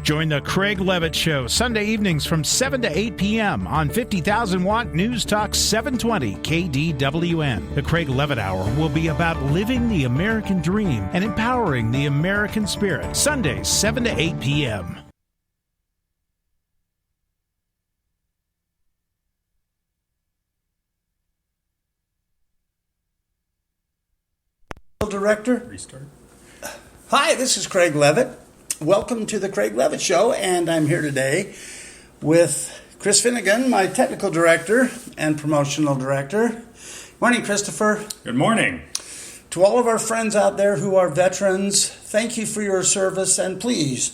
Join the Craig Levitt Show Sunday evenings from 7 to 8 p.m. on 50,000 Watt News Talk 720 KDWN. The Craig Levitt Hour will be about living the American dream and empowering the American spirit. Sundays, 7 to 8 p.m. Director. Restart. Hi, this is Craig Levitt. Welcome to the Craig Levitt Show, and I'm here today with Chris Finnegan, my technical director and promotional director. Morning, Christopher. Good morning. To all of our friends out there who are veterans, thank you for your service, and please,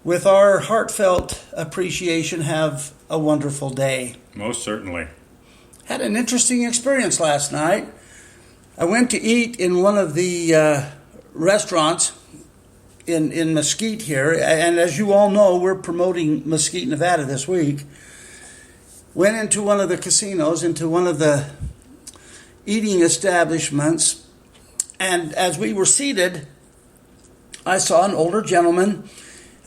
with our heartfelt appreciation, have a wonderful day. Most certainly. Had an interesting experience last night. I went to eat in one of the restaurants in Mesquite here, and as you all know, we're promoting Mesquite, Nevada this week. Went into one of the casinos, into one of the eating establishments, and as we were seated, I saw an older gentleman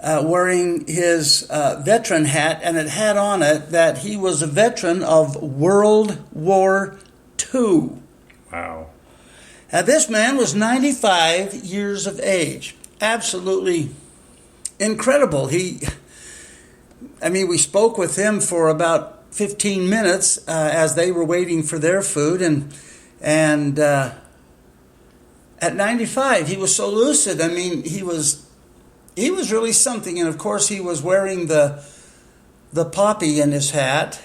wearing his veteran hat, and it had on it that he was a veteran of World War II. Wow. This man was 95 years of age. Absolutely incredible. We spoke with him for about 15 minutes as they were waiting for their food, and at 95, he was so lucid. I mean, he was really something. And of course, he was wearing the poppy in his hat,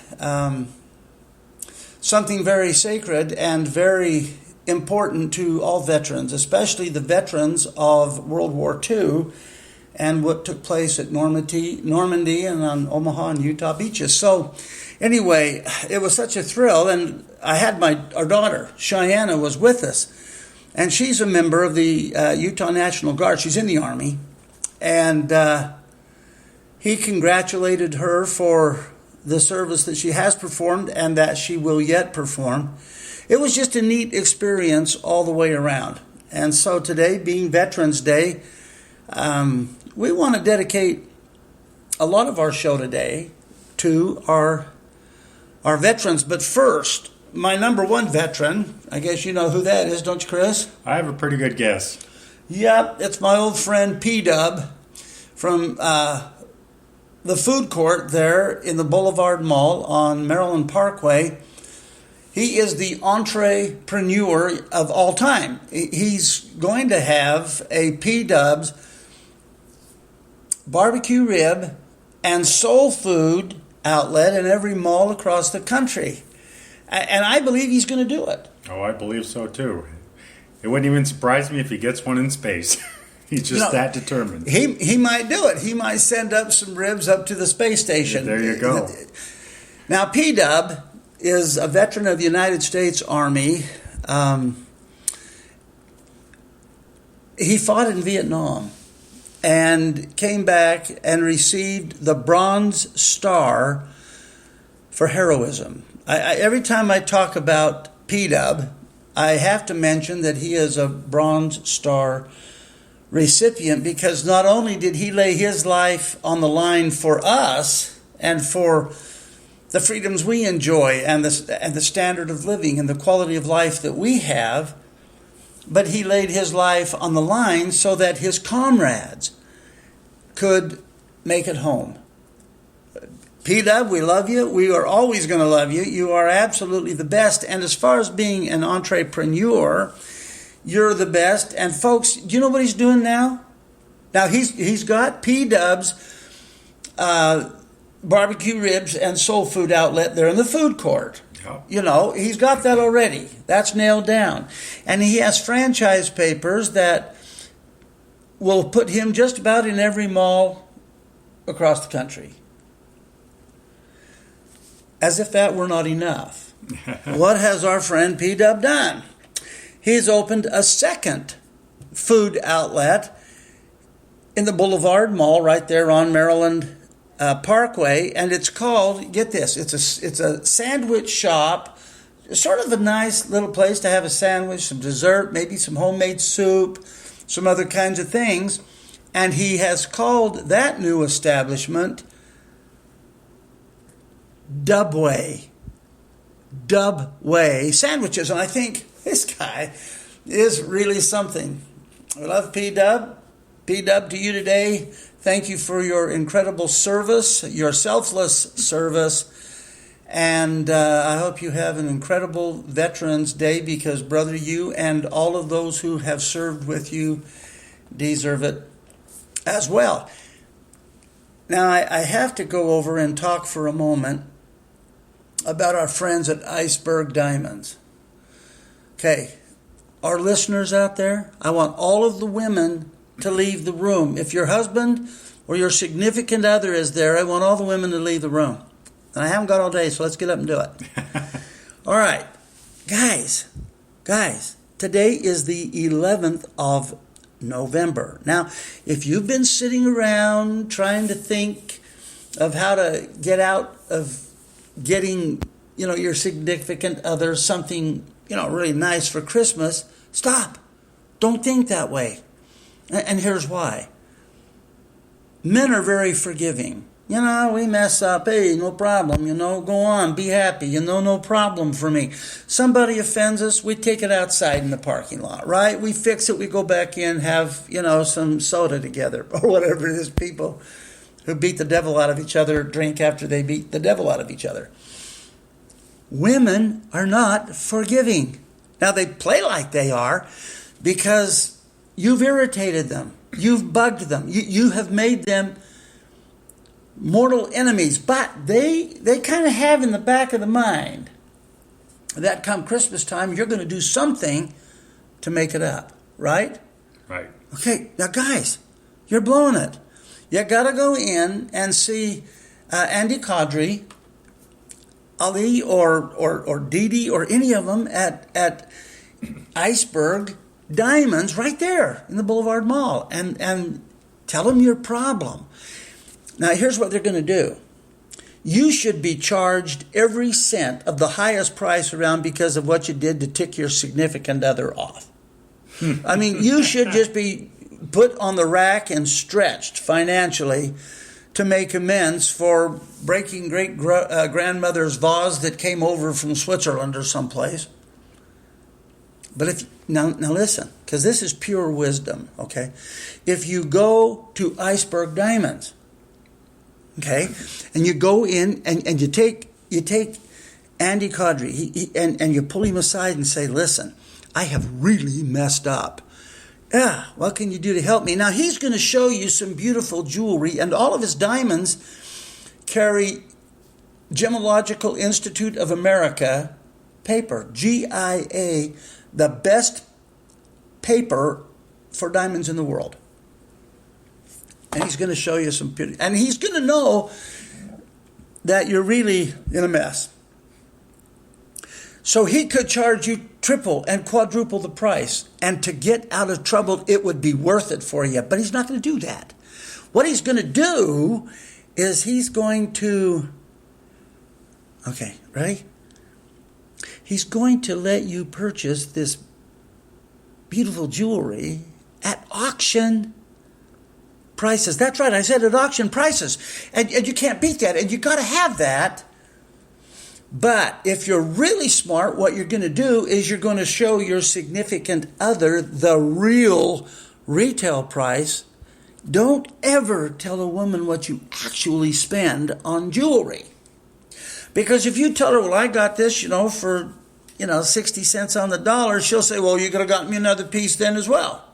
something very sacred and very important to all veterans, especially the veterans of World War II and what took place at Normandy and on Omaha and Utah beaches. So anyway, it was such a thrill, and I had our daughter, Cheyenne, was with us, and she's a member of the Utah National Guard. She's in the Army, and he congratulated her for the service that she has performed and that she will yet perform. It was just a neat experience all the way around. And so today, being Veterans Day, we want to dedicate a lot of our show today to our veterans. But first, my number one veteran, I guess you know who that is, don't you, Chris? I have a pretty good guess. Yep, it's my old friend P-Dub from the food court there in the Boulevard Mall on Maryland Parkway. He is the entrepreneur of all time. He's going to have a P-Dub's barbecue rib and soul food outlet in every mall across the country. And I believe he's going to do it. Oh, I believe so too. It wouldn't even surprise me if he gets one in space. He's just that determined. He might do it. He might send up some ribs up to the space station. There you go. Now, P-Dub is a veteran of the United States Army. He fought in Vietnam and came back and received the Bronze Star for heroism. Every time I talk about P-Dub, I have to mention that he is a Bronze Star recipient, because not only did he lay his life on the line for us and for the freedoms we enjoy and the standard of living and the quality of life that we have, but he laid his life on the line so that his comrades could make it home. P-Dub, we love you. We are always going to love you. You are absolutely the best. And as far as being an entrepreneur, you're the best. And folks, do you know what he's doing now? Now he's got P-Dub's barbecue ribs and soul food outlet there in the food court. Yep. You know, he's got that already. That's nailed down. And he has franchise papers that will put him just about in every mall across the country. As if that were not enough. What has our friend P-Dub done? He's opened a second food outlet in the Boulevard Mall right there on Maryland Parkway, and it's called, get this, it's a sandwich shop, sort of a nice little place to have a sandwich, some dessert, maybe some homemade soup, some other kinds of things. And he has called that new establishment Dubway sandwiches. And I think this guy is really something. I love P-Dub. P-Dub to you today. Thank you for your incredible service, your selfless service. And I hope you have an incredible Veterans Day, because, brother, you and all of those who have served with you deserve it as well. Now, I have to go over and talk for a moment about our friends at Iceberg Diamonds. Okay, our listeners out there, I want all of the women to leave the room. If your husband or your significant other is there, I want all the women to leave the room. And I haven't got all day, so let's get up and do it. All right, guys, today is the 11th of November. Now, if you've been sitting around trying to think of how to get out of getting, your significant other something, really nice for Christmas, stop. Don't think that way. And here's why. Men are very forgiving. We mess up. Hey, no problem. Go on. Be happy. No problem for me. Somebody offends us, we take it outside in the parking lot, right? We fix it. We go back in, have, some soda together or whatever it is. People who beat the devil out of each other drink after they beat the devil out of each other. Women are not forgiving. Now, they play like they are because you've irritated them. You've bugged them. You have made them mortal enemies. But they kind of have in the back of the mind that come Christmas time, you're going to do something to make it up. Right? Right. Okay, now guys, you're blowing it. You got to go in and see Andy Kadri, Ali or Dee or any of them at Iceberg Diamonds right there in the Boulevard Mall and tell them your problem. Now, here's what they're going to do. You should be charged every cent of the highest price around because of what you did to tick your significant other off. I mean, you should just be put on the rack and stretched financially to make amends for breaking great-grandmother's vase that came over from Switzerland or someplace. But now listen, because this is pure wisdom, okay? If you go to Iceberg Diamonds, okay, and you go in and you take Andy Kadri and you pull him aside and say, listen, I have really messed up. Yeah, what can you do to help me? Now, he's going to show you some beautiful jewelry, and all of his diamonds carry Gemological Institute of America paper, GIA, the best paper for diamonds in the world. And he's going to show you some beauty. And he's going to know that you're really in a mess. So he could charge you triple and quadruple the price. And to get out of trouble, it would be worth it for you. But he's not going to do that. What he's going to do is he's going to... Okay, ready? He's going to let you purchase this beautiful jewelry at auction prices. That's right, I said at auction prices. And you can't beat that. And you got to have that. But if you're really smart, what you're going to do is you're going to show your significant other the real retail price. Don't ever tell a woman what you actually spend on jewelry. Because if you tell her, well, I got this, for, 60 cents on the dollar, she'll say, well, you could have gotten me another piece then as well.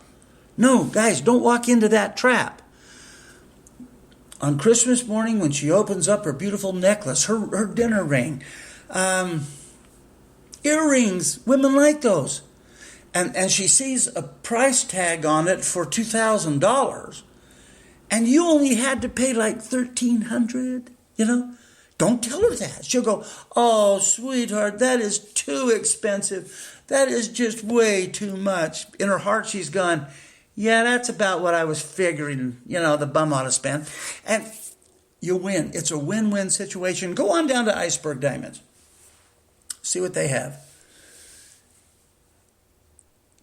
No, guys, don't walk into that trap. On Christmas morning, when she opens up her beautiful necklace, her dinner ring, earrings, women like those. And she sees a price tag on it for $2,000. And you only had to pay like $1,300, Don't tell her that. She'll go, oh, sweetheart, that is too expensive. That is just way too much. In her heart, she's gone, yeah, that's about what I was figuring, the bum ought to spend. And you win. It's a win-win situation. Go on down to Iceberg Diamonds. See what they have.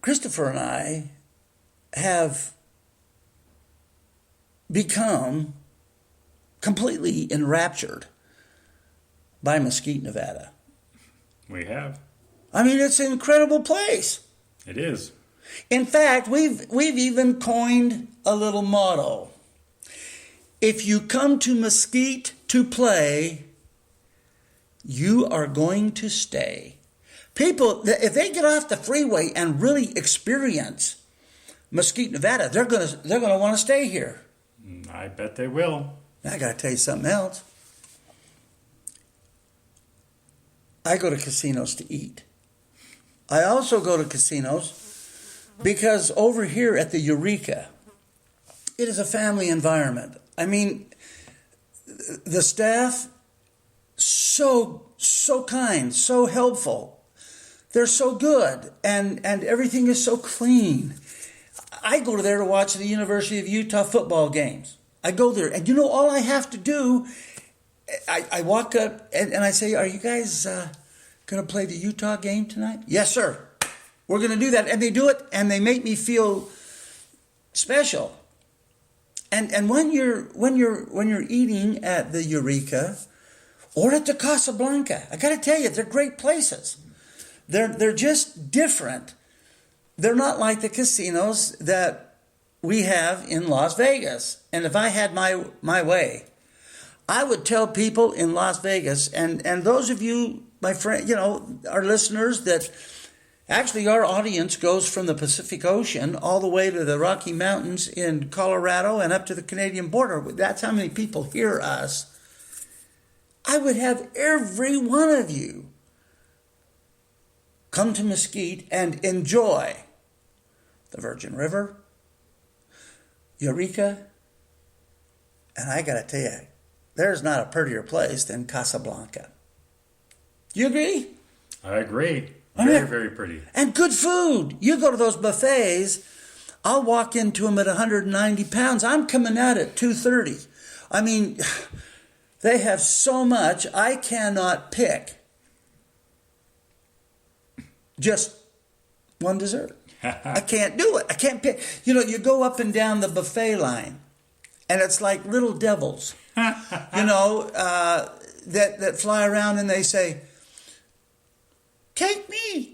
Christopher and I have become completely enraptured by Mesquite, Nevada. We have. I mean, it's an incredible place. It is. In fact, we've even coined a little motto. If you come to Mesquite to play, you are going to stay. People, if they get off the freeway and really experience Mesquite, Nevada, they're going to want to stay here. I bet they will. I got to tell you something else. I go to casinos to eat. I also go to casinos because over here at the Eureka, it is a family environment. I mean, the staff, so kind, so helpful. They're so good, and everything is so clean. I go there to watch the University of Utah football games. I go there, and all I have to do, I walk up and I say, are you guys going to play the Utah game tonight? Yes, sir. We're going to do that. And they do it, and they make me feel special. And when you're eating at the Eureka or at the Casablanca, I got to tell you, they're great places. They're just different. They're not like the casinos that we have in Las Vegas. And if I had my way, I would tell people in Las Vegas, and those of you, my friend, our listeners, that actually our audience goes from the Pacific Ocean all the way to the Rocky Mountains in Colorado and up to the Canadian border. That's how many people hear us. I would have every one of you come to Mesquite and enjoy the Virgin River, Eureka, and I got to tell you, there's not a prettier place than Casablanca. You agree? I agree. Very, very pretty. And good food. You go to those buffets, I'll walk into them at 190 pounds. I'm coming out at 230. I mean, they have so much, I cannot pick just one dessert. I can't do it. I can't pick. You go up and down the buffet line, and it's like little devils, that fly around and they say, take me.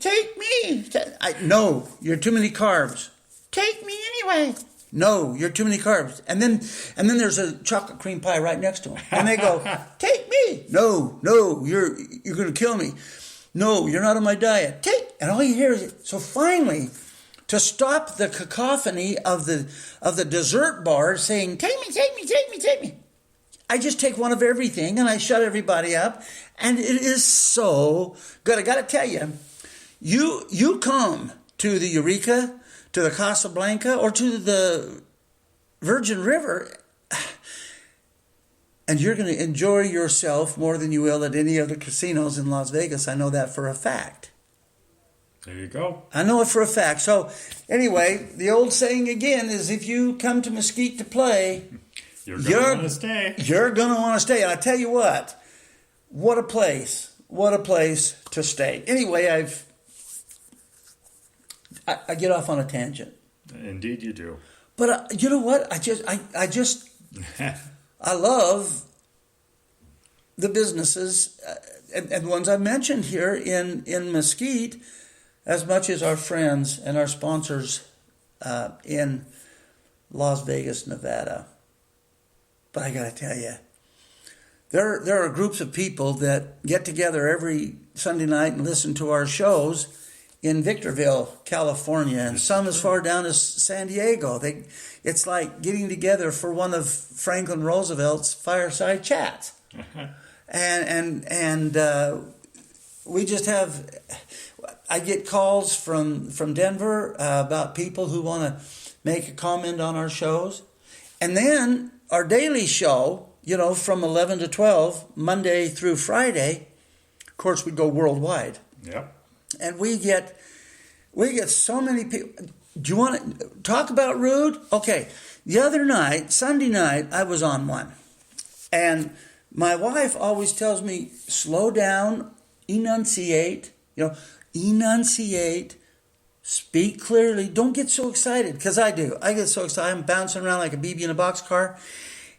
No, you're too many carbs. Take me anyway. No, you're too many carbs. And then there's a chocolate cream pie right next to them. And they go, take me. No, you're going to kill me. No, you're not on my diet. And all you hear is, so finally, to stop the cacophony of the dessert bar saying, take me. I just take one of everything and I shut everybody up, and it is so good. I got to tell you, you come to the Eureka, to the Casablanca, or to the Virgin River, and you're going to enjoy yourself more than you will at any other casinos in Las Vegas. I know that for a fact. There you go. I know it for a fact. So anyway, the old saying again is, if you come to Mesquite to play, you're going to want to stay. You're going to want to stay. And I tell you what a place to stay. Anyway, I get off on a tangent. Indeed you do. But you know what? I love the businesses and ones I mentioned here in Mesquite as much as our friends and our sponsors in Las Vegas, Nevada. But I got to tell you, there are groups of people that get together every Sunday night and listen to our shows in Victorville, California, and some as far down as San Diego. It's like getting together for one of Franklin Roosevelt's fireside chats. and we just have, I get calls from Denver about people who want to make a comment on our shows. And then our daily show, from 11 to 12, Monday through Friday, of course, we go worldwide. Yep. And we get so many people. Do you want to talk about rude? Okay. The other night, Sunday night, I was on one. And my wife always tells me, slow down, enunciate, Speak clearly. Don't get so excited, because I do. I get so excited. I'm bouncing around like a BB in a boxcar,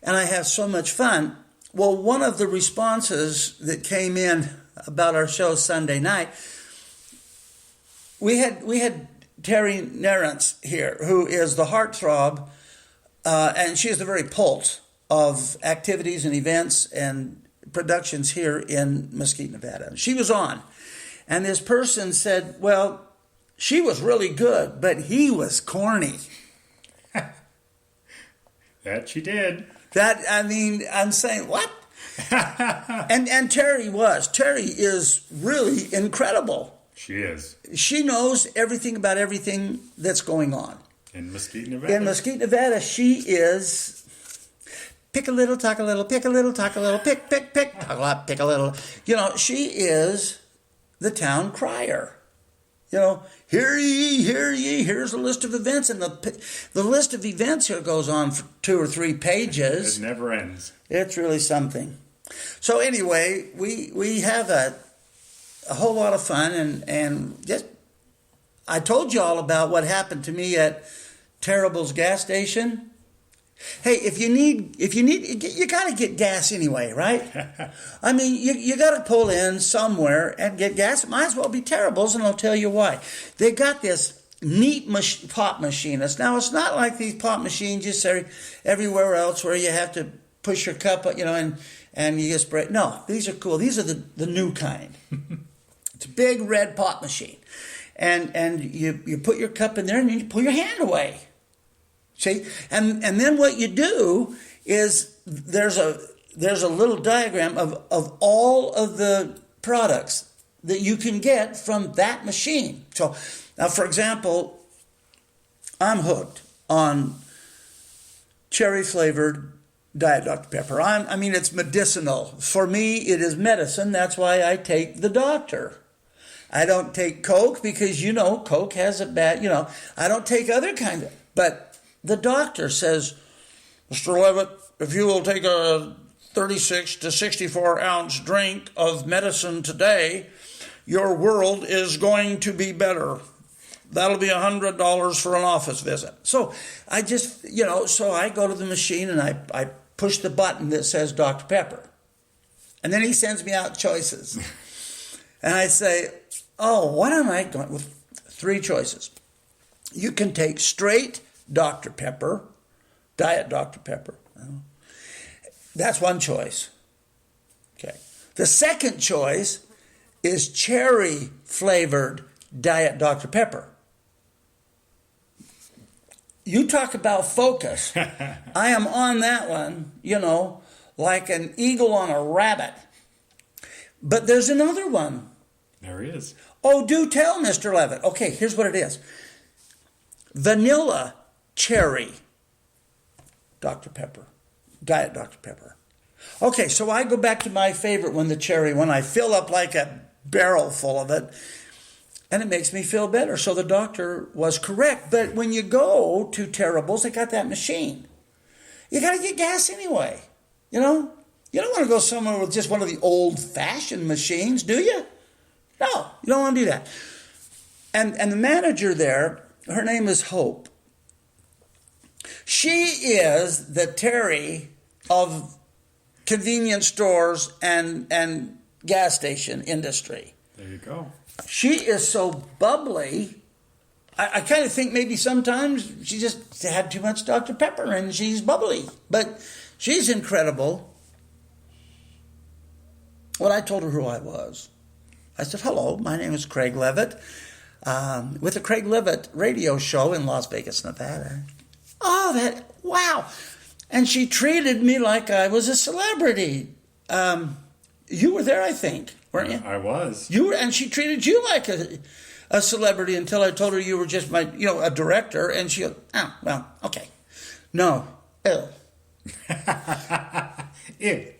and I have so much fun. Well, one of the responses that came in about our show Sunday night, we had Terry Nerance here, who is the heartthrob, and she is the very pulse of activities and events and productions here in Mesquite, Nevada. She was on, and this person said, well, she was really good, but he was corny. That she did. I'm saying, what? and Terry was. Terry is really incredible. She is. She knows everything about everything that's going on. In Mesquite, Nevada. In Mesquite, Nevada, she is pick a little, talk a little, pick a little, talk a little, pick, talk a lot, pick a little. She is the town crier. Hear ye, here's a list of events. And the list of events here goes on for 2 or 3 pages. It never ends. It's really something. So anyway, we have a whole lot of fun. And just, I told you all about what happened to me at Terrible's gas station. Hey, if you need, you got to get gas anyway, right? I mean, you got to pull in somewhere and get gas. It might as well be Terrible's, and I'll tell you why. They got this neat pop machine. Now, it's not like these pop machines you see everywhere else where you have to push your cup, and you just spray. No, these are cool. These are the new kind. It's a big red pop machine, and you put your cup in there and you pull your hand away. See, and then what you do is there's a little diagram of all of the products that you can get from that machine. So now, for example, I'm hooked on cherry flavored Diet Dr. Pepper. I mean, it's medicinal. For me, it is medicine. That's why I take the doctor. I don't take Coke because, Coke has a bad, I don't take other kind of, but the doctor says, Mr. Levitt, if you will take a 36 to 64 ounce drink of medicine today, your world is going to be better. That'll be $100 for an office visit. So I just, so I go to the machine and I push the button that says Dr. Pepper. And then he sends me out choices. And I say, oh, what am I going with? 3 choices. You can take straight Dr. Pepper, Diet Dr. Pepper. That's one choice. Okay. The second choice is cherry flavored Diet Dr. Pepper. You talk about focus. I am on that one, like an eagle on a rabbit. But there's another one. There is. Oh, do tell, Mr. Levitt. Okay, here's what it is. Vanilla cherry Dr. Pepper, Diet Dr. Pepper. Okay, so I go back to my favorite one, the cherry one. I fill up like a barrel full of it, and it makes me feel better. So the doctor was correct. But when you go to Terrible's, they got that machine. You got to get gas anyway. You don't want to go somewhere with just one of the old-fashioned machines, do you? No, you don't want to do that. And the manager there, her name is Hope. She is the Terry of convenience stores and gas station industry. There you go. She is so bubbly. I kind of think maybe sometimes she just had too much Dr. Pepper and she's bubbly. But she's incredible. When I told her who I was, I said, hello, my name is Craig Levitt, with the Craig Levitt radio show in Las Vegas, Nevada. Oh, wow. And she treated me like I was a celebrity. You were there, I think, weren't you? I was. You were, and she treated you like a celebrity until I told her you were just a director. And she goes, oh, well, okay. No, ill. Ew.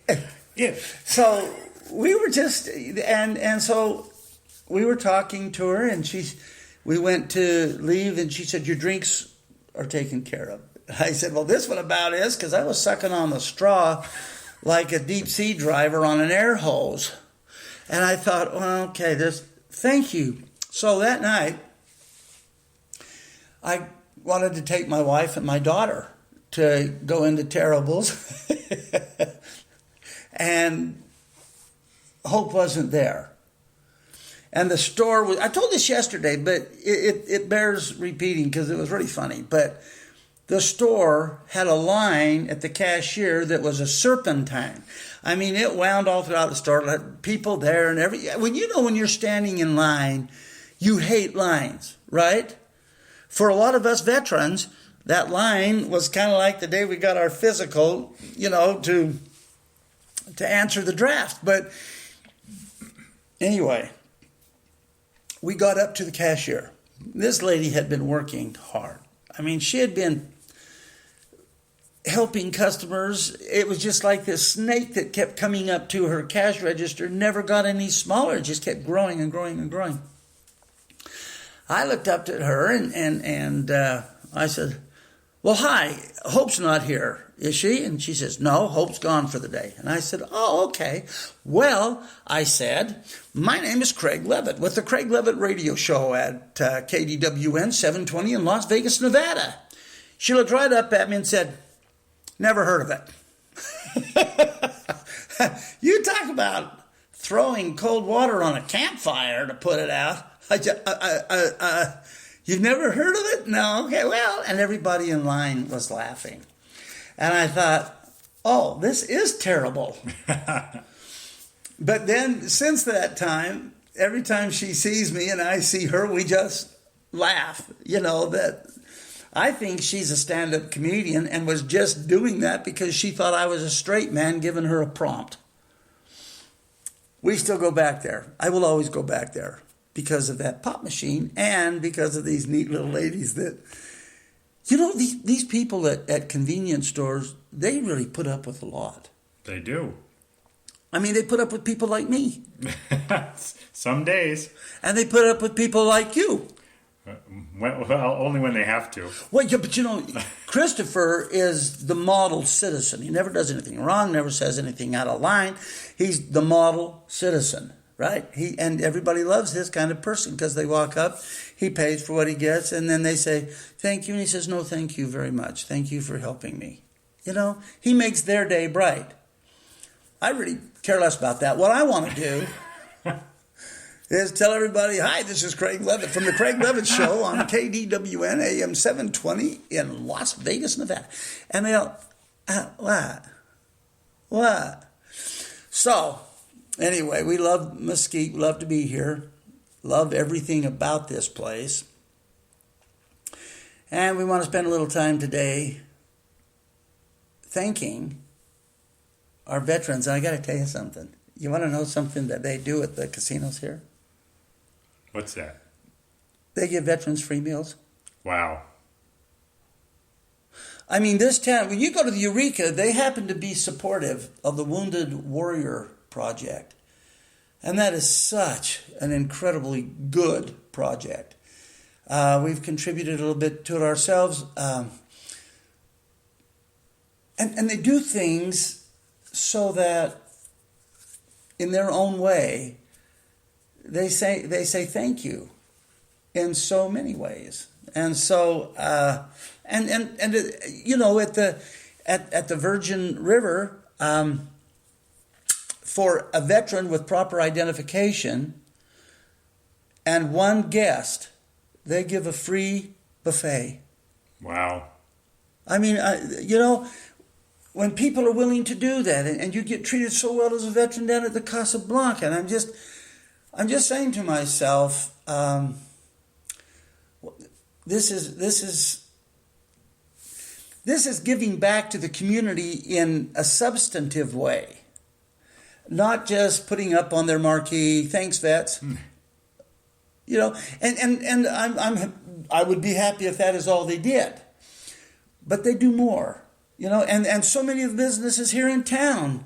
So we were just, and so we were talking to her, and we went to leave, and she said, your drinks are taken care of. I said, well, this one about is, because I was sucking on the straw like a deep sea driver on an air hose. And I thought, well, okay, thank you. So that night, I wanted to take my wife and my daughter to go into Terrible's, and Hope wasn't there. And the store was, I told this yesterday, but it bears repeating because it was really funny. But the store had a line at the cashier that was a serpentine. I mean, it wound all throughout the store, had people there and when you're standing in line, you hate lines, right? For a lot of us veterans, that line was kind of like the day we got our physical, to answer the draft. But anyway, we got up to the cashier. This lady had been working hard. I mean, she had been helping customers. It was just like this snake that kept coming up to her cash register, never got any smaller. It just kept growing and growing and growing. I looked up at her and I said, "Well, hi, Hope's not here, is she?" And she says, "No, Hope's gone for the day." And I said, "Oh, okay. Well," I said, "my name is Craig Levitt with the Craig Levitt radio show at KDWN 720 in Las Vegas, Nevada." She looked right up at me and said, "Never heard of it." You talk about throwing cold water on a campfire to put it out. You've never heard of it? No, okay, well, and everybody in line was laughing. And I thought, oh, this is terrible. But then, since that time, every time she sees me and I see her, we just laugh. That I think she's a stand-up comedian and was just doing that because she thought I was a straight man giving her a prompt. We still go back there. I will always go back there because of that pop machine and because of these neat little ladies that, these people at convenience stores, they really put up with a lot. They do. I mean, they put up with people like me. Some days. And they put up with people like you. Well, only when they have to. Well, yeah, but Christopher is the model citizen. He never does anything wrong, never says anything out of line. He's the model citizen, right? And everybody loves this kind of person because they walk up, he pays for what he gets, and then they say, "Thank you," and he says, "No, thank you very much. Thank you for helping me." He makes their day bright. I really care less about that. What I want to do is tell everybody, "Hi, this is Craig Levitt from the Craig Levitt Show on KDWN AM 720 in Las Vegas, Nevada." And they'll, what? So, anyway, we love Mesquite, love to be here, love everything about this place. And we want to spend a little time today thanking our veterans. And I got to tell you something. You want to know something that they do at the casinos here? What's that? They give veterans free meals. Wow. I mean, this town, when you go to the Eureka, they happen to be supportive of the Wounded Warrior Project. And that is such an incredibly good project. We've contributed a little bit to it ourselves. And they do things so that, in their own way, they say thank you in so many ways. And so at the Virgin River, for a veteran with proper identification and one guest, they give a free buffet. Wow. I mean, when people are willing to do that, and you get treated so well as a veteran down at the Casablanca, and I'm just saying to myself, this is giving back to the community in a substantive way, not just putting up on their marquee, "Thanks, vets." And I would be happy if that is all they did, but they do more. And so many of the businesses here in town,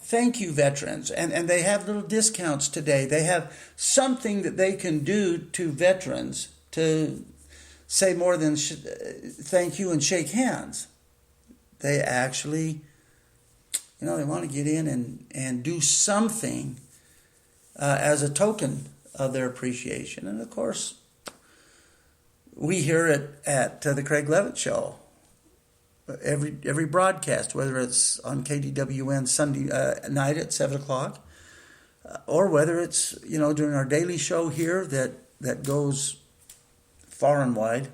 thank you, veterans. And they have little discounts today. They have something that they can do to veterans to say more than thank you and shake hands. They actually, they want to get in and do something as a token of their appreciation. And of course, we hear it at the Craig Levitt Show. Every broadcast, whether it's on KDWN Sunday night at 7 o'clock, or whether it's during our daily show here that goes far and wide,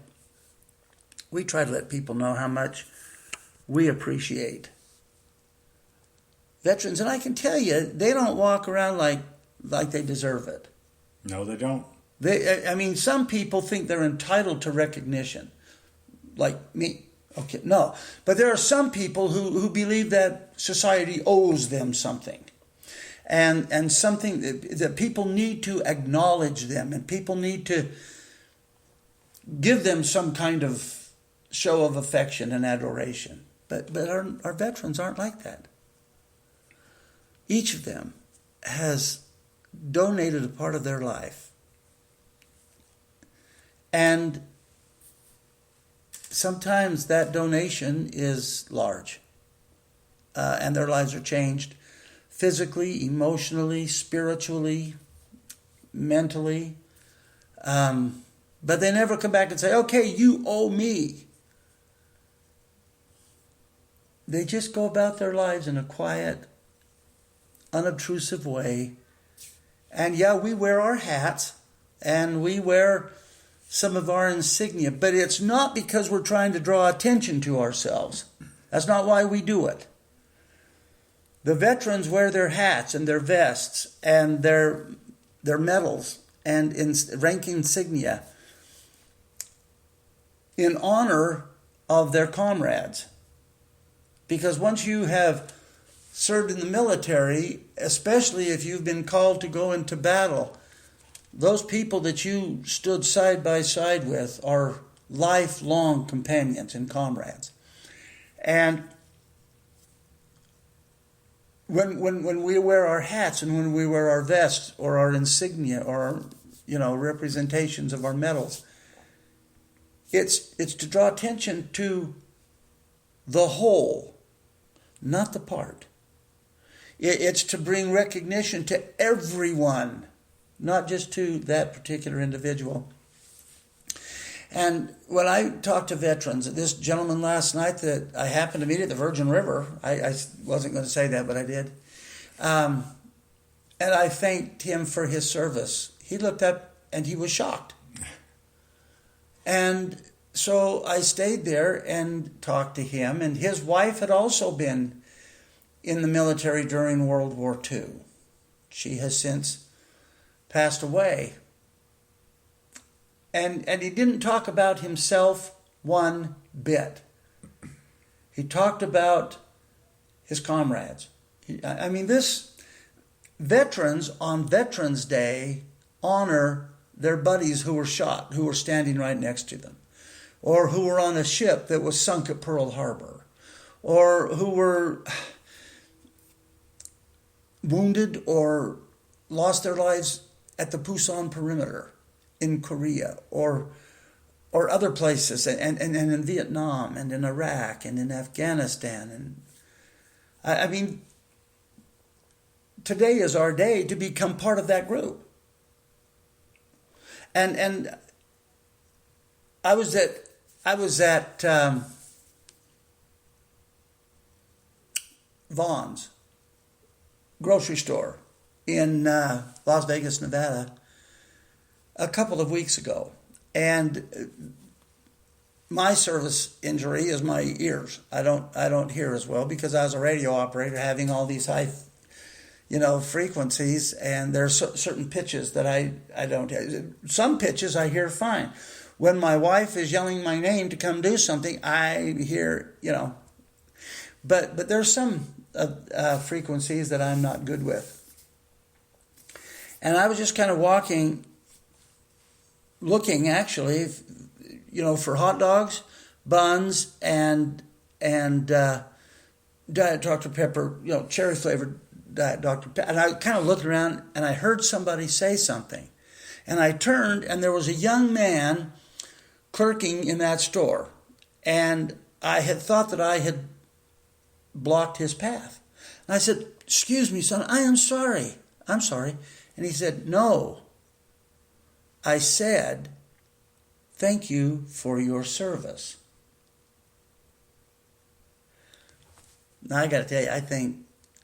we try to let people know how much we appreciate veterans. And I can tell you, they don't walk around like they deserve it. No, they don't. Some people think they're entitled to recognition, like me. Okay, no. But there are some people who believe that society owes them something. And something that people need to acknowledge them, and people need to give them some kind of show of affection and adoration. But our veterans aren't like that. Each of them has donated a part of their life. And sometimes that donation is large, and their lives are changed physically, emotionally, spiritually, mentally. But they never come back and say, okay, you owe me. They just go about their lives in a quiet, unobtrusive way. And yeah, we wear our hats and we wear some of our insignia, but it's not because we're trying to draw attention to ourselves. That's not why we do it. The veterans wear their hats and their vests and their medals and rank insignia in honor of their comrades. Because once you have served in the military, especially if you've been called to go into battle, those people that you stood side by side with are lifelong companions and comrades. And when we wear our hats and when we wear our vests or our insignia or representations of our medals, it's to draw attention to the whole, not the part. It's to bring recognition to everyone, not just to that particular individual. And when I talked to veterans, this gentleman last night that I happened to meet at the Virgin River, I wasn't going to say that, but I did. And I thanked him for his service. He looked up and he was shocked. And so I stayed there and talked to him. And his wife had also been in the military during World War II. She has since passed away. And he didn't talk about himself one bit. He talked about his comrades. Veterans on Veterans Day honor their buddies who were shot, who were standing right next to them, or who were on a ship that was sunk at Pearl Harbor, or who were wounded or lost their lives at the Pusan perimeter in Korea, or other places, and in Vietnam, and in Iraq, and in Afghanistan. And today is our day to become part of that group. And I was at Vaughn's grocery store in Las Vegas, Nevada, a couple of weeks ago, and my service injury is my ears. I don't hear as well because I was a radio operator having all these high, frequencies, and there's certain pitches that I don't hear. Some pitches I hear fine. When my wife is yelling my name to come do something, I hear, but there's some frequencies that I'm not good with. And I was just kind of looking actually, for hot dogs, buns, and Diet Dr. Pepper, cherry flavored Diet Dr. Pepper. And I kind of looked around and I heard somebody say something. And I turned and there was a young man clerking in that store. And I had thought that I had blocked his path. And I said, "Excuse me, son, I am sorry. I'm sorry." And he said, "No. I said, thank you for your service. Now, I got to tell you,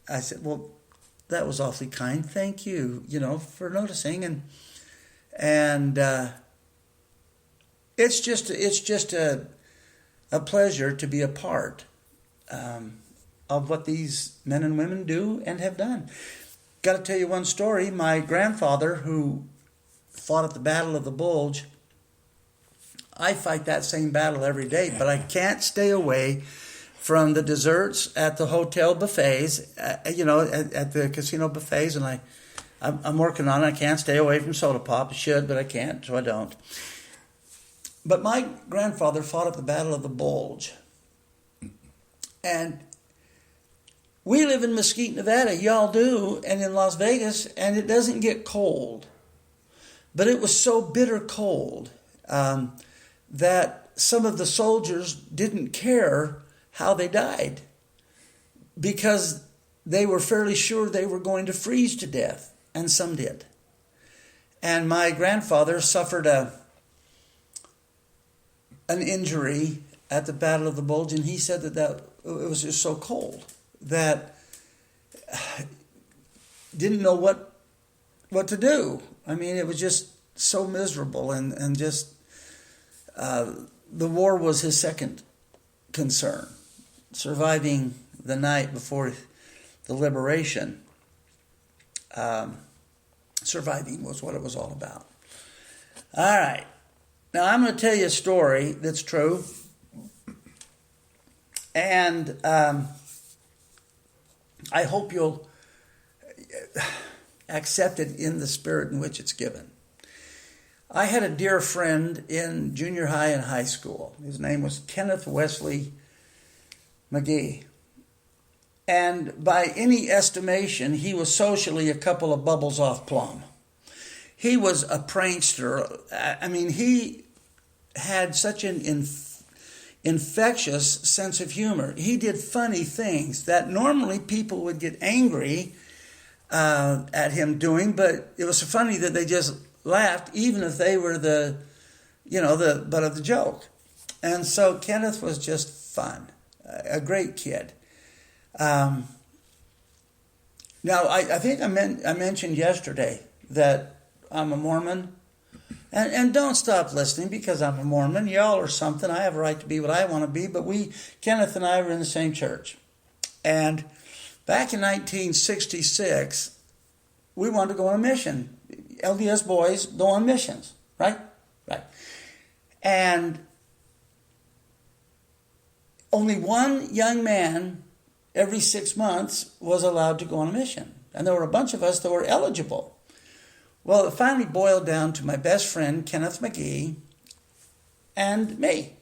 I said, well, that was awfully kind. Thank you, for noticing. And it's just a pleasure to be a part of what these men and women do and have done. Got to tell you one story. My grandfather, who fought at the Battle of the Bulge, I fight that same battle every day, but I can't stay away from the desserts at the hotel buffets, at the casino buffets, and I'm working on it. I can't stay away from soda pop. I should, but I can't, so I don't. But my grandfather fought at the Battle of the Bulge, and we live in Mesquite, Nevada. Y'all do, and in Las Vegas, and it doesn't get cold. But it was so bitter cold that some of the soldiers didn't care how they died because they were fairly sure they were going to freeze to death, and some did. And my grandfather suffered an injury at the Battle of the Bulge, and he said that it was just so cold that didn't know what to do. I mean, it was just so miserable, and just the war was his second concern. Surviving the night before the liberation, surviving was what it was all about. All right. Now, I'm going to tell you a story that's true, and I hope you'll accept it in the spirit in which it's given. I had a dear friend in junior high and high school. His name was Kenneth Wesley McGee. And by any estimation, he was socially a couple of bubbles off plumb. He was a prankster. I mean, he had such an infectious sense of humor. He did funny things that normally people would get angry at him doing, but it was so funny that they just laughed, even if they were the butt of the joke. And so Kenneth was just fun, a great kid. Now, I think I mentioned yesterday that I'm a Mormon. And don't stop listening because I'm a Mormon. Y'all are something. I have a right to be what I want to be. But Kenneth and I were in the same church. And back in 1966, we wanted to go on a mission. LDS boys go on missions, right? Right. And only one young man every 6 months was allowed to go on a mission. And there were a bunch of us that were eligible. Well, it finally boiled down to my best friend, Kenneth McGee, and me.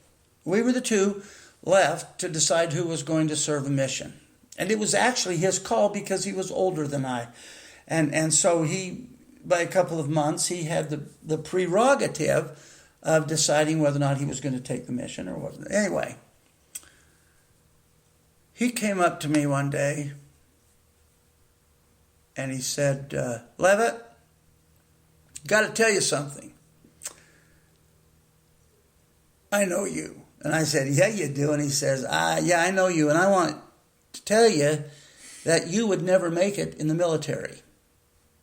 We were the two left to decide who was going to serve a mission. And it was actually his call because he was older than I. And so he, by a couple of months, he had the prerogative of deciding whether or not he was going to take the mission or wasn't. Anyway, he came up to me one day and he said, Levitt, got to tell you something. I know you. And I said, yeah, you do. And he says, yeah, I know you. And I want to tell you that you would never make it in the military.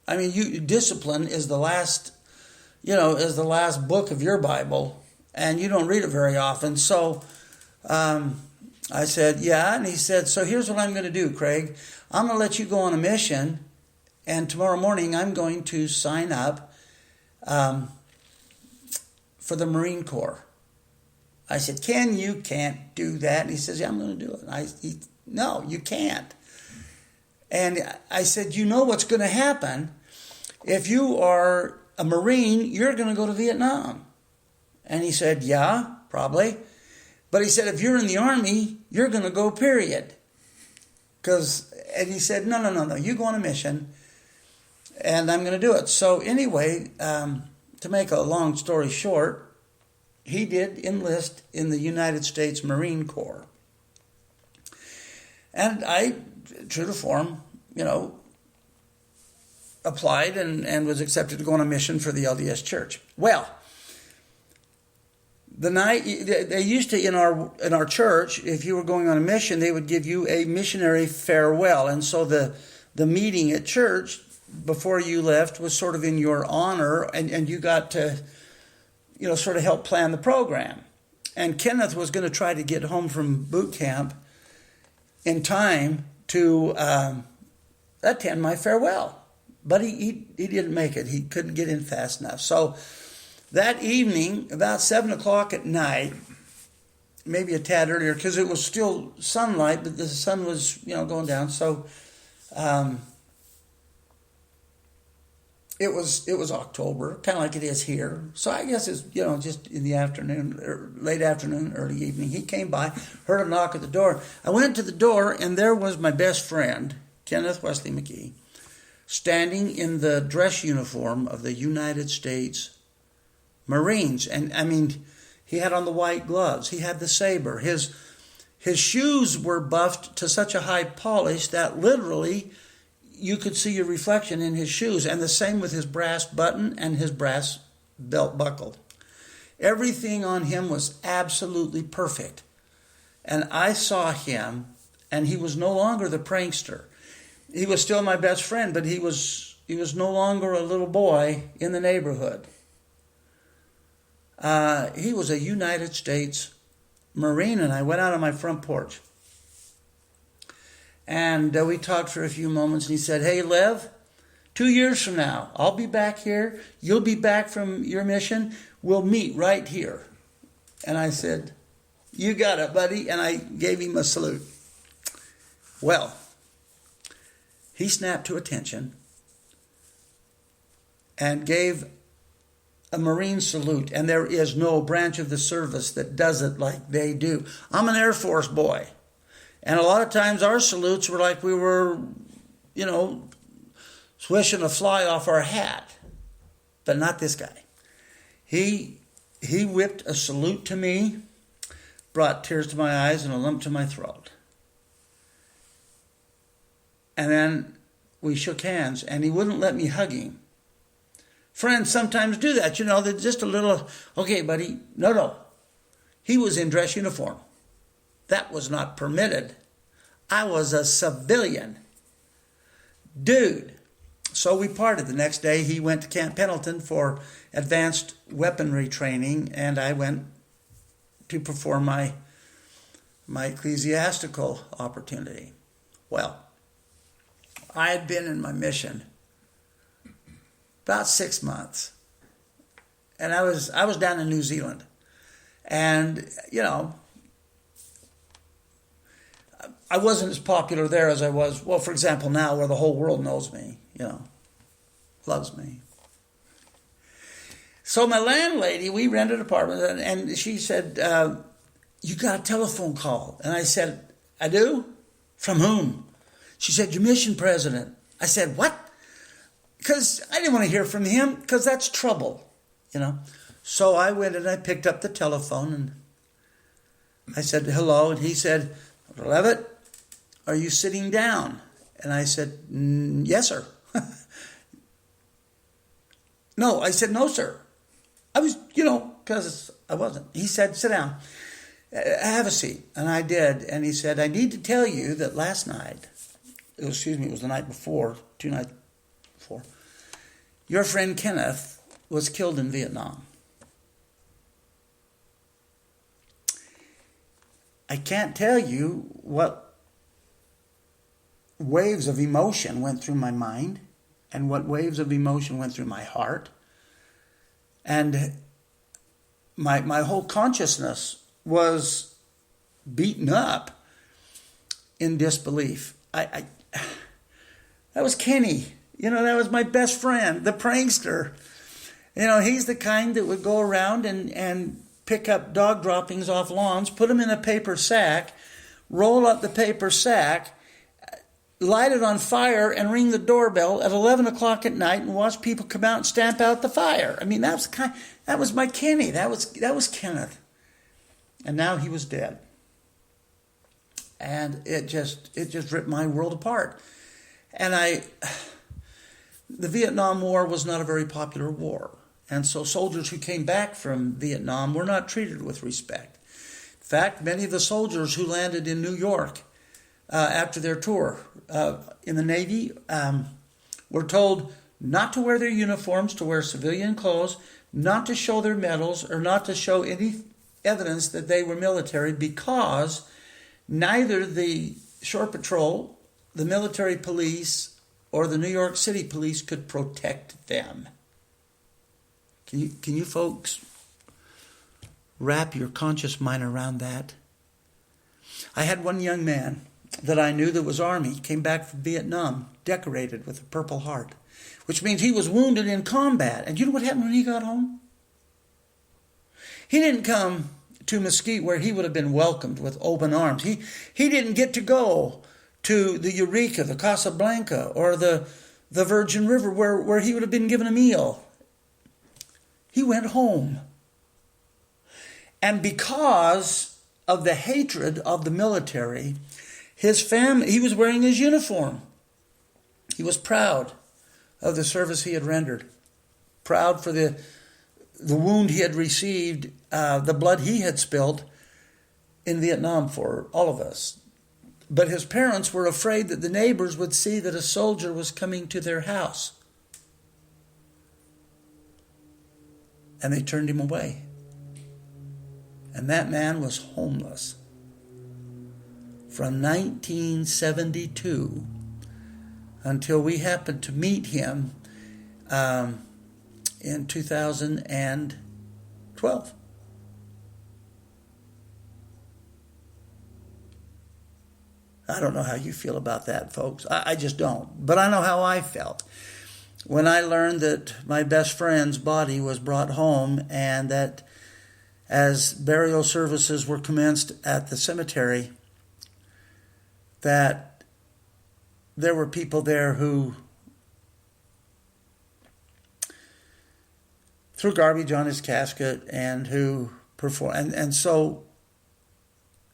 I mean, discipline is the last book of your Bible, and you don't read it very often. So I said, yeah. And he said, so here's what I'm going to do, Craig. I'm going to let you go on a mission, and tomorrow morning I'm going to sign up for the Marine Corps. I said, Ken, you can't do that. And he says, yeah, I'm going to do it. No, you can't. And I said, you know what's going to happen? If you are a Marine, you're going to go to Vietnam. And he said, yeah, probably. But he said, if you're in the Army, you're going to go, period. And he said, no, you go on a mission, and I'm going to do it. So anyway, to make a long story short, he did enlist in the United States Marine Corps. And I, true to form, applied and was accepted to go on a mission for the LDS Church. Well, The night they used to in our church, if you were going on a mission, they would give you a missionary farewell, and so the meeting at church before you left was sort of in your honor, and you got to, sort of help plan the program. And Kenneth was going to try to get home from boot camp in time to attend my farewell, but he didn't make it. He couldn't get in fast enough. So that evening, about 7 o'clock at night, maybe a tad earlier, because it was still sunlight, but the sun was, going down. So it was October, kind of like it is here. So I guess it's, just in the afternoon, or late afternoon, early evening. He came by, heard a knock at the door. I went to the door, and there was my best friend, Kenneth Wesley McGee, standing in the dress uniform of the United States Marines. And I mean, he had on the white gloves. He had the saber. His shoes were buffed to such a high polish that literally you could see your reflection in his shoes. And the same with his brass button and his brass belt buckle. Everything on him was absolutely perfect. And I saw him, and he was no longer the prankster. He was still my best friend, but he was no longer a little boy in the neighborhood. He was a United States Marine, and I went out on my front porch. And we talked for a few moments, and he said, "Hey, Lev, 2 years from now, I'll be back here. You'll be back from your mission. We'll meet right here." And I said, "You got it, buddy." And I gave him a salute. Well, he snapped to attention and gave a Marine salute, and there is no branch of the service that does it like they do. I'm an Air Force boy, and a lot of times our salutes were like we were, swishing a fly off our hat, but not this guy. He whipped a salute to me, brought tears to my eyes and a lump to my throat. And then we shook hands, and he wouldn't let me hug him. Friends sometimes do that, they're just a little, "Okay, buddy." No. He was in dress uniform. That was not permitted. I was a civilian. Dude. So we parted. The next day he went to Camp Pendleton for advanced weaponry training, and I went to perform my ecclesiastical opportunity. Well, I had been in my mission about 6 months, and I was down in New Zealand, and I wasn't as popular there as I was. Well, for example, now where the whole world knows me, loves me. So my landlady, we rented an apartment, and she said, "You got a telephone call?" And I said, "I do." "From whom?" She said, "Your mission president." I said, "What?" Because I didn't want to hear from him, because that's trouble, So I went and I picked up the telephone, and I said, "Hello," and he said, "Levitt, are you sitting down?" And I said, "Yes, sir." "No," I said, "No, sir." I was, because I wasn't. He said, "Sit down. Have a seat." And I did. And he said, "I need to tell you that last night," it was the night before, 2 nights before, "your friend Kenneth was killed in Vietnam." I can't tell you what waves of emotion went through my mind and what waves of emotion went through my heart. And my whole consciousness was beaten up in disbelief. That was Kenny. That was my best friend, the prankster. He's the kind that would go around and pick up dog droppings off lawns, put them in a paper sack, roll up the paper sack, light it on fire, and ring the doorbell at 11 o'clock at night and watch people come out and stamp out the fire. I mean, that was my Kenny. That was Kenneth. And now he was dead. And it just ripped my world apart. And the Vietnam War was not a very popular war. And so soldiers who came back from Vietnam were not treated with respect. In fact, many of the soldiers who landed in New York after their tour in the Navy were told not to wear their uniforms, to wear civilian clothes, not to show their medals, or not to show any evidence that they were military, because neither the shore patrol, the military police, or the New York City police could protect them. Can you folks wrap your conscious mind around that? I had one young man that I knew that was Army, came back from Vietnam, decorated with a Purple Heart, which means he was wounded in combat. And you know what happened when he got home? He didn't come to Mesquite where he would have been welcomed with open arms. He didn't get to go to the Eureka, the Casablanca, or the Virgin River where he would have been given a meal. He went home. And because of the hatred of the military, his family, he was wearing his uniform. He was proud of the service he had rendered, proud for the wound he had received, the blood he had spilled in Vietnam for all of us. But his parents were afraid that the neighbors would see that a soldier was coming to their house. And they turned him away. And that man was homeless from 1972 until we happened to meet him in 2012. I don't know how you feel about that, folks. I just don't. But I know how I felt when I learned that my best friend's body was brought home, and that as burial services were commenced at the cemetery, that there were people there who threw garbage on his casket and who performed. And so,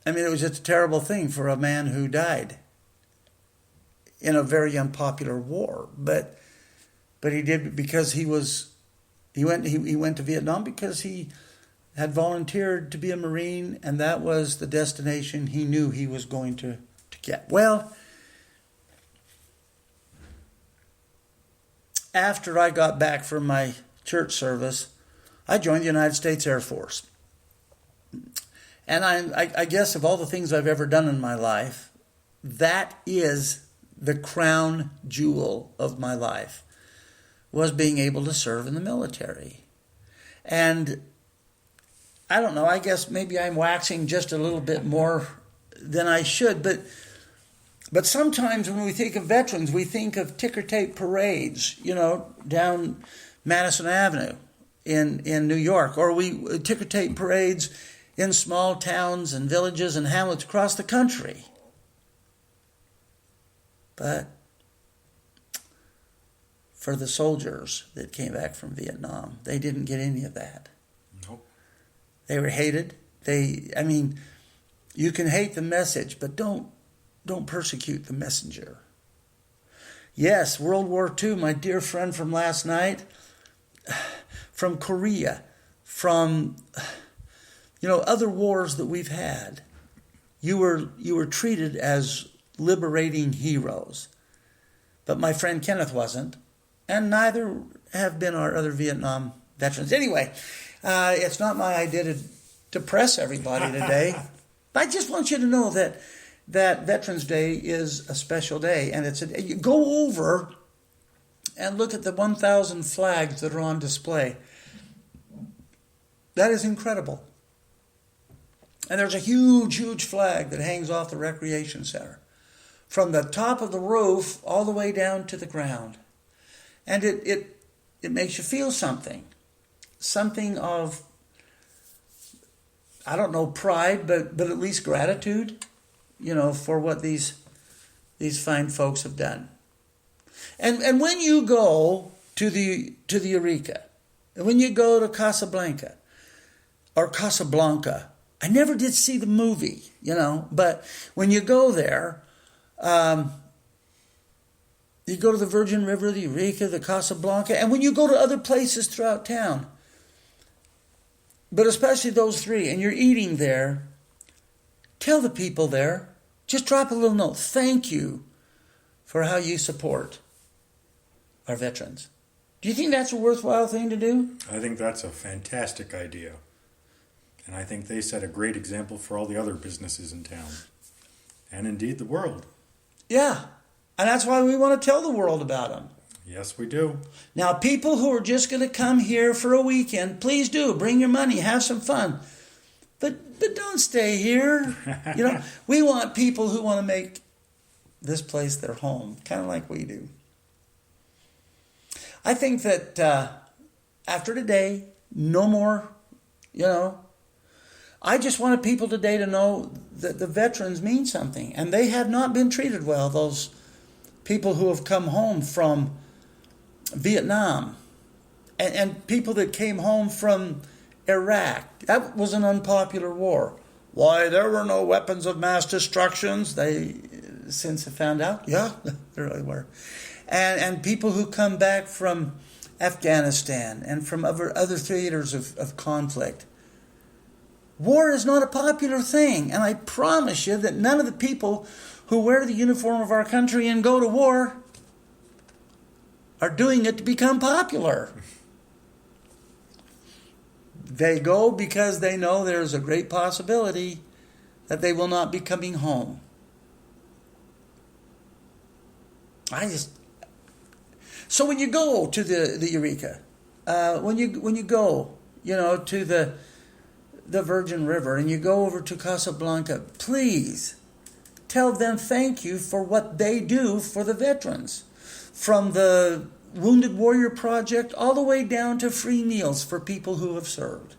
I mean, it was just a terrible thing for a man who died in a very unpopular war. But he did because he went to Vietnam because he had volunteered to be a Marine, and that was the destination he knew he was going to get. Well, after I got back from my church service, I joined the United States Air Force. And I guess of all the things I've ever done in my life, that is the crown jewel of my life, was being able to serve in the military. And I don't know, I guess maybe I'm waxing just a little bit more than I should, but sometimes when we think of veterans, we think of ticker tape parades, down Madison Avenue in New York, or we ticker tape parades in small towns and villages and hamlets across the country. But for the soldiers that came back from Vietnam, they didn't get any of that. Nope. They were hated. You can hate the message, but don't persecute the messenger. Yes, World War II, my dear friend from last night, from Korea, from other wars that we've had, you were treated as liberating heroes. But my friend Kenneth wasn't, and neither have been our other Vietnam veterans. Anyway, it's not my idea to depress everybody today. But I just want you to know that Veterans Day is a special day, and you go over and look at the 1,000 flags that are on display. That is incredible. And there's a huge, huge flag that hangs off the recreation center, from the top of the roof all the way down to the ground. And it makes you feel something of, I don't know, pride, but at least gratitude, for what these fine folks have done. And when you go to the Eureka, and when you go to Casablanca or Casablanca, I never did see the movie, but when you go there, You go to the Virgin River, the Eureka, the Casablanca, and when you go to other places throughout town, but especially those three, and you're eating there, tell the people there, just drop a little note. Thank you for how you support our veterans. Do you think that's a worthwhile thing to do? I think that's a fantastic idea. And I think they set a great example for all the other businesses in town. And indeed the world. Yeah. And that's why we want to tell the world about them. Yes, we do. Now, people who are just going to come here for a weekend, please do. Bring your money. Have some fun. But don't stay here. We want people who want to make this place their home, kind of like we do. I think that after today, no more, I just wanted people today to know that the veterans mean something. And they have not been treated well, those people who have come home from Vietnam and people that came home from Iraq. That was an unpopular war. Why, there were no weapons of mass destruction. They since have found out. Yeah, there really were. And people who come back from Afghanistan and from other theaters of conflict. War is not a popular thing. And I promise you that none of the people who wear the uniform of our country and go to war are doing it to become popular. They go because they know there's a great possibility that they will not be coming home. So when you go to the Eureka, when you go, to the Virgin River and you go over to Casablanca, please tell them thank you for what they do for the veterans. From the Wounded Warrior Project all the way down to free meals for people who have served.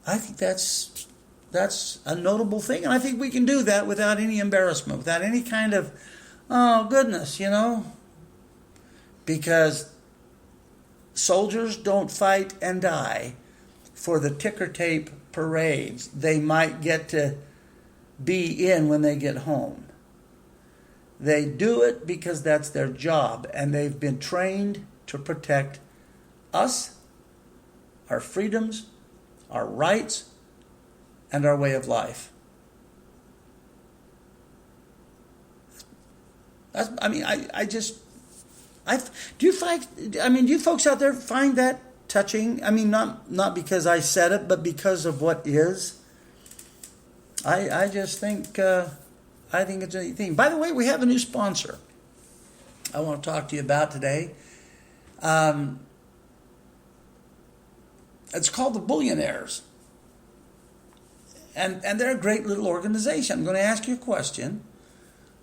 I think that's a notable thing, and I think we can do that without any embarrassment, without any kind of, oh goodness, because soldiers don't fight and die for the ticker tape parades they might get to be in when they get home. They do it because that's their job, and they've been trained to protect us, our freedoms, our rights, and our way of life. Do you folks out there find that touching? I mean, not because I said it, but because of what is. I just think, I think it's a neat thing. By the way, we have a new sponsor I want to talk to you about today. It's called the Billionaires. And they're a great little organization. I'm going to ask you a question.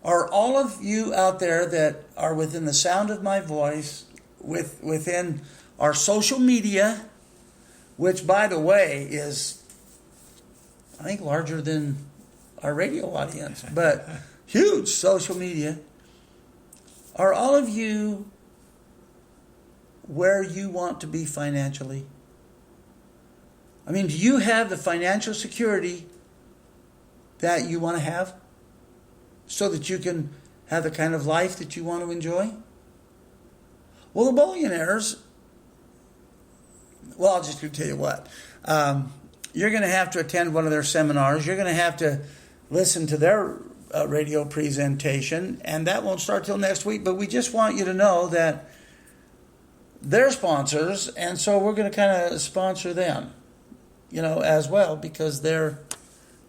Are all of you out there that are within the sound of my voice, within our social media, which, by the way, is, I think, larger than our radio audience, but huge social media, are all of you where you want to be financially? I mean, do you have the financial security that you want to have so that you can have the kind of life that you want to enjoy? Well, the Billionaires, I'll just tell you what. You're going to have to attend one of their seminars. You're going to have to listen to their radio presentation, and that won't start till next week. But we just want you to know that they're sponsors, and so we're going to kind of sponsor them, as well, because they're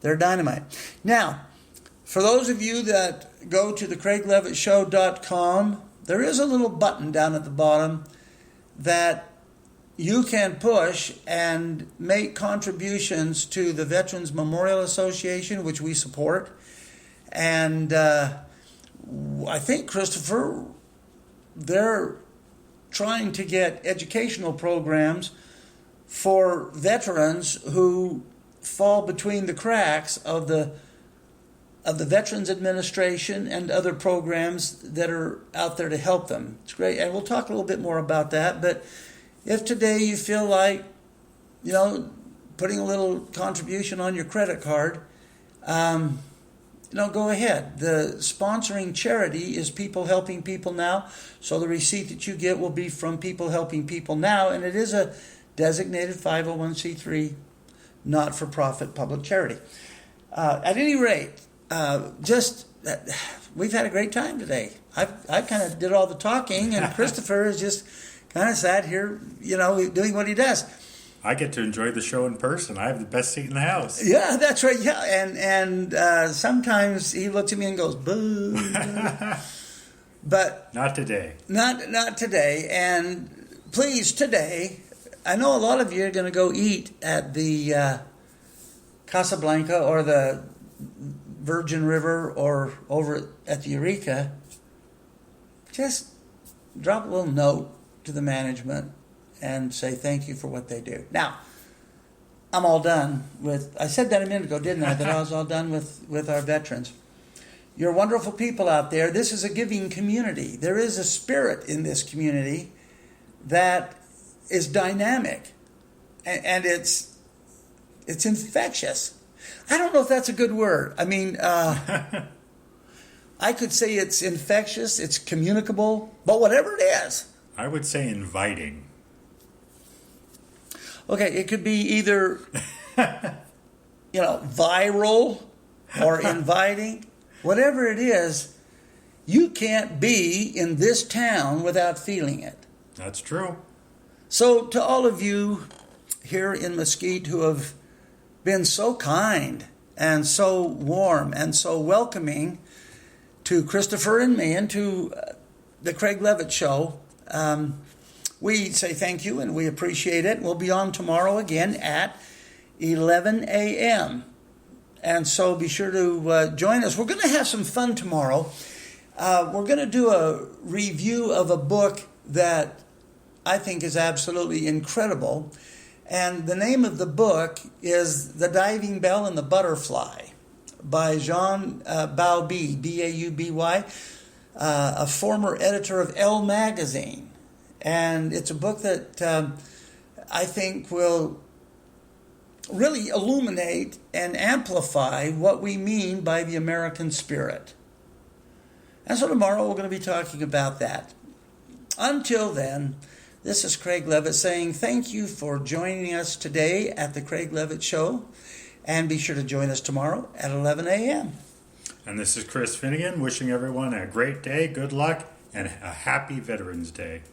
dynamite. Now, for those of you that go to the CraigLevittShow.com, there is a little button down at the bottom that you can push and make contributions to the Veterans Memorial Association, which we support. And I think, Christopher, they're trying to get educational programs for veterans who fall between the cracks of the Veterans Administration and other programs that are out there to help them. It's great, and we'll talk a little bit more about that. But if today you feel like, putting a little contribution on your credit card, go ahead. The sponsoring charity is People Helping People Now, so the receipt that you get will be from People Helping People Now, and it is a designated 501c3 not-for-profit public charity. At any rate, we've had a great time today. I kind of did all the talking, and Christopher is just kind of sat here, doing what he does. I get to enjoy the show in person. I have the best seat in the house. Yeah, that's right. Yeah, and sometimes he looks at me and goes, "Boo," but not today. Not today. And please, today, I know a lot of you are going to go eat at the Casablanca or the Virgin River or over at the Eureka. Just drop a little note to the management and say thank you for what they do. Now, I'm all done with, I said that a minute ago, didn't I, that I was all done with our veterans. You're wonderful people out there. This is a giving community. There is a spirit in this community that is dynamic, and it's infectious. I don't know if that's a good word. I mean, I could say it's infectious, it's communicable, but whatever it is. I would say inviting. Okay, it could be either, viral or inviting. Whatever it is, you can't be in this town without feeling it. That's true. So to all of you here in Mesquite who have been so kind and so warm and so welcoming to Christopher and me and to the Craig Levitt Show, we say thank you and we appreciate it. We'll be on tomorrow again at 11 a.m. And so be sure to join us. We're going to have some fun tomorrow. We're going to do a review of a book that I think is absolutely incredible. And the name of the book is The Diving Bell and the Butterfly by Jean Bauby, B-A-U-B-Y, a former editor of Elle magazine. And it's a book that I think will really illuminate and amplify what we mean by the American spirit. And so tomorrow we're going to be talking about that. Until then, this is Craig Levitt saying thank you for joining us today at the Craig Levitt Show. And be sure to join us tomorrow at 11 a.m. And this is Chris Finnegan wishing everyone a great day, good luck, and a happy Veterans Day.